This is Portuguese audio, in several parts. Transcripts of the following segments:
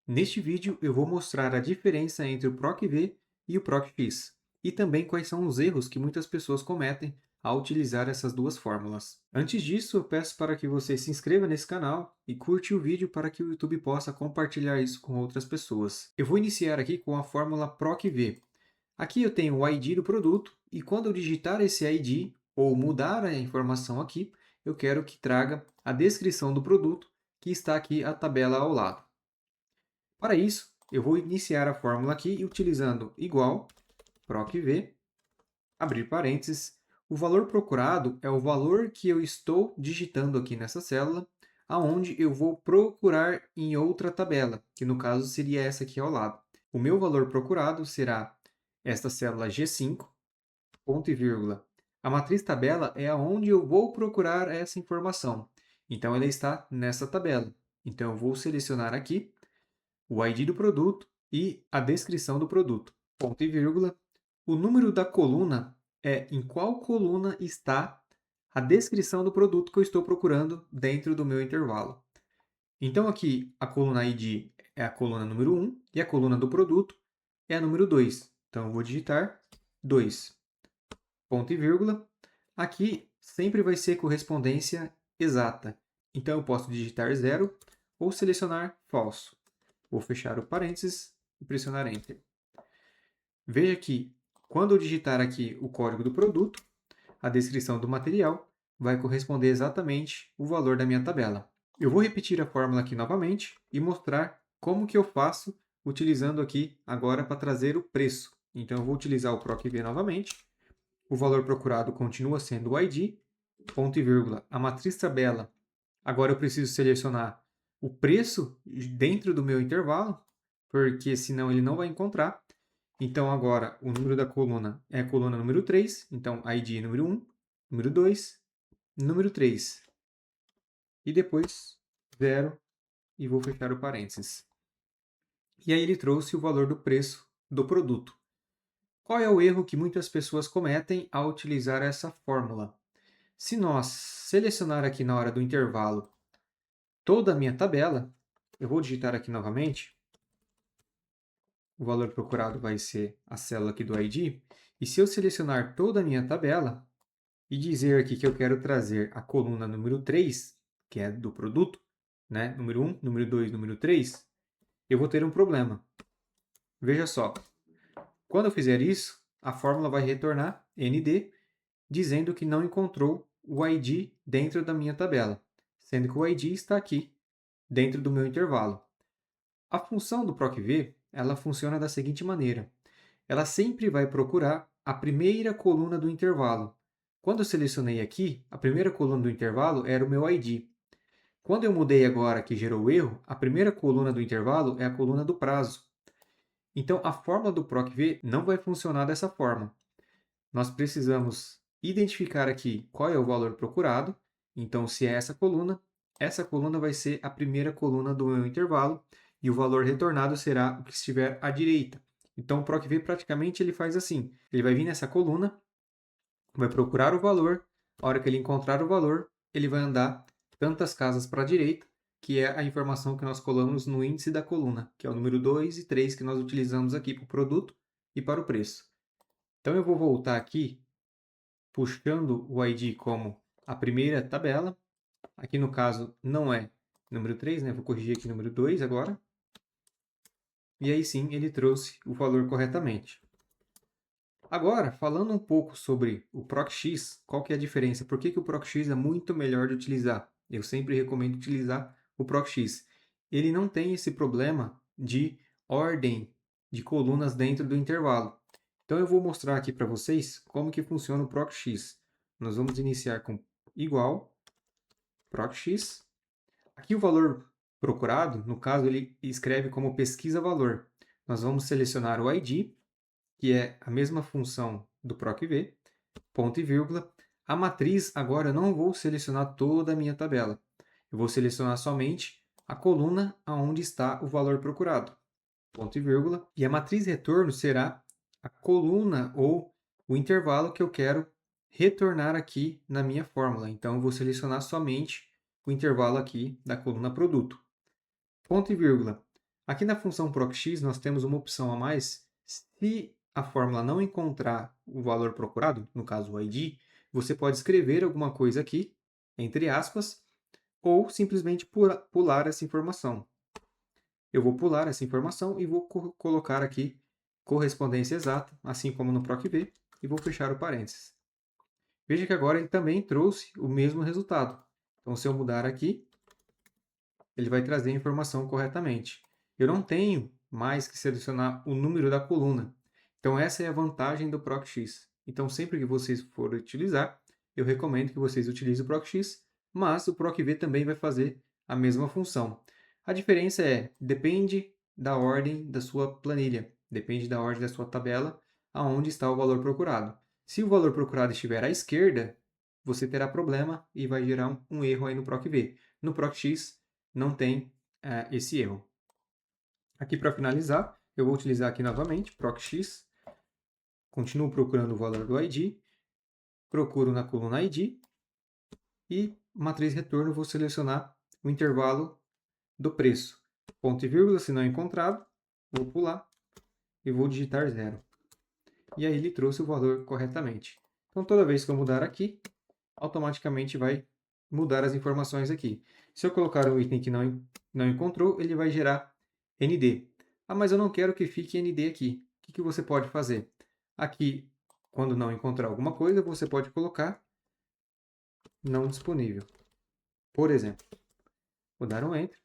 Neste vídeo eu vou mostrar a diferença entre o PROC-V e o PROC-X, e também quais são os erros que muitas pessoas cometem ao utilizar essas duas fórmulas. Antes disso, eu peço para que você se inscreva nesse canal e curte o vídeo para que o YouTube possa compartilhar isso com outras pessoas. Eu vou iniciar aqui com a fórmula PROC-V. Aqui eu tenho o ID do produto e quando eu digitar esse ID ou mudar a informação aqui, eu quero que traga a descrição do produto que está aqui a tabela ao lado. Para isso, eu vou iniciar a fórmula aqui utilizando igual PROC-V, abrir parênteses. O valor procurado é o valor que eu estou digitando aqui nessa célula, aonde eu vou procurar em outra tabela, que no caso seria essa aqui ao lado. O meu valor procurado será esta célula G5, ponto e vírgula. A matriz tabela é aonde eu vou procurar essa informação. Então, ela está nessa tabela. Então, eu vou selecionar aqui o ID do produto e a descrição do produto. Ponto e vírgula. O número da coluna é em qual coluna está a descrição do produto que eu estou procurando dentro do meu intervalo. Então, aqui, a coluna ID é a coluna número 1 e a coluna do produto é a número 2. Então, eu vou digitar 2, ponto e vírgula. Aqui sempre vai ser correspondência exata. Então, eu posso digitar 0 ou selecionar falso. Vou fechar o parênteses e pressionar Enter. Veja que, quando eu digitar aqui o código do produto, a descrição do material vai corresponder exatamente o valor da minha tabela. Eu vou repetir a fórmula aqui novamente e mostrar como que eu faço utilizando aqui agora para trazer o preço. Então, eu vou utilizar o PROC-V novamente. O valor procurado continua sendo o ID, ponto e vírgula, a matriz tabela. Agora eu preciso selecionar o preço dentro do meu intervalo, porque senão ele não vai encontrar. Então, agora, o número da coluna é a coluna número 3. Então, ID número 1, número 2, número 3. E depois, 0, e vou fechar o parênteses. E aí ele trouxe o valor do preço do produto. Qual é o erro que muitas pessoas cometem ao utilizar essa fórmula? Se nós selecionar aqui na hora do intervalo toda a minha tabela, eu vou digitar aqui novamente, o valor procurado vai ser a célula aqui do ID, e se eu selecionar toda a minha tabela e dizer aqui que eu quero trazer a coluna número 3, que é do produto, né? Número 1, número 2, número 3, eu vou ter um problema. Veja só, quando eu fizer isso, a fórmula vai retornar ND, dizendo que não encontrou o ID dentro da minha tabela, sendo que o ID está aqui, dentro do meu intervalo. A função do PROC-V, ela funciona da seguinte maneira. Ela sempre vai procurar a primeira coluna do intervalo. Quando eu selecionei aqui, a primeira coluna do intervalo era o meu ID. Quando eu mudei agora que gerou o erro, a primeira coluna do intervalo é a coluna do prazo. Então, a fórmula do PROC-V não vai funcionar dessa forma. Nós precisamos identificar aqui qual é o valor procurado. Então, se é essa coluna vai ser a primeira coluna do meu intervalo e o valor retornado será o que estiver à direita. Então, o PROC-V praticamente ele faz assim. Ele vai vir nessa coluna, vai procurar o valor, a hora que ele encontrar o valor, ele vai andar tantas casas para a direita, que é a informação que nós colamos no índice da coluna, que é o número 2 e 3 que nós utilizamos aqui para o produto e para o preço. Então, eu vou voltar aqui puxando o ID como a primeira tabela. Aqui no caso não é número 3, né? Vou corrigir aqui número 2 agora. E aí sim ele trouxe o valor corretamente. Agora, falando um pouco sobre o PROC-X, qual que é a diferença? Por que que o PROC-X é muito melhor de utilizar? Eu sempre recomendo utilizar o PROC-X. Ele não tem esse problema de ordem de colunas dentro do intervalo. Então eu vou mostrar aqui para vocês como que funciona o PROC-X. Nós vamos iniciar com igual PROC-X. Aqui o valor procurado, no caso, ele escreve como pesquisa valor. Nós vamos selecionar o ID, que é a mesma função do PROC-V, ponto e vírgula. A matriz, agora eu não vou selecionar toda a minha tabela. Eu vou selecionar somente a coluna onde está o valor procurado, ponto e vírgula. E a matriz retorno será a coluna ou o intervalo que eu quero retornar aqui na minha fórmula. Então, eu vou selecionar somente o intervalo aqui da coluna produto. Ponto e vírgula. Aqui na função procx nós temos uma opção a mais. Se a fórmula não encontrar o valor procurado, no caso o ID, você pode escrever alguma coisa aqui, entre aspas, ou simplesmente pular essa informação. Eu vou pular essa informação e vou colocar aqui correspondência exata, assim como no PROC-V, e vou fechar o parênteses. Veja que agora ele também trouxe o mesmo resultado. Então, se eu mudar aqui, ele vai trazer a informação corretamente. Eu não tenho mais que selecionar o número da coluna. Então, essa é a vantagem do PROC-X. Então, sempre que vocês forem utilizar, eu recomendo que vocês utilizem o PROC-X, mas o PROC-V também vai fazer a mesma função. A diferença depende da ordem da sua planilha, depende da ordem da sua tabela, aonde está o valor procurado. Se o valor procurado estiver à esquerda, você terá problema e vai gerar um erro aí no PROC-V. No PROC-X, não tem esse erro. Aqui para finalizar, eu vou utilizar aqui novamente PROC-X, continuo procurando o valor do ID, procuro na coluna ID e matriz retorno vou selecionar o intervalo do preço. Ponto e vírgula, se não encontrado, vou pular e vou digitar 0. E aí ele trouxe o valor corretamente. Então toda vez que eu mudar aqui, automaticamente vai mudar as informações aqui. Se eu colocar um item que não encontrou, ele vai gerar ND. Ah, mas eu não quero que fique ND aqui. O que você pode fazer? Aqui, quando não encontrar alguma coisa, você pode colocar não disponível. Por exemplo, vou dar um Enter.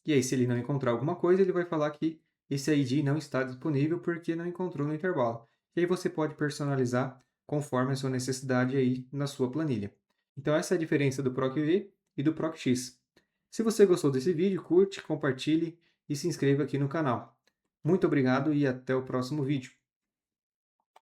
E aí, se ele não encontrar alguma coisa, ele vai falar que esse ID não está disponível porque não encontrou no intervalo. E aí você pode personalizar conforme a sua necessidade aí na sua planilha. Então essa é a diferença do PROC-V e do PROC-X. Se você gostou desse vídeo, curte, compartilhe e se inscreva aqui no canal. Muito obrigado e até o próximo vídeo.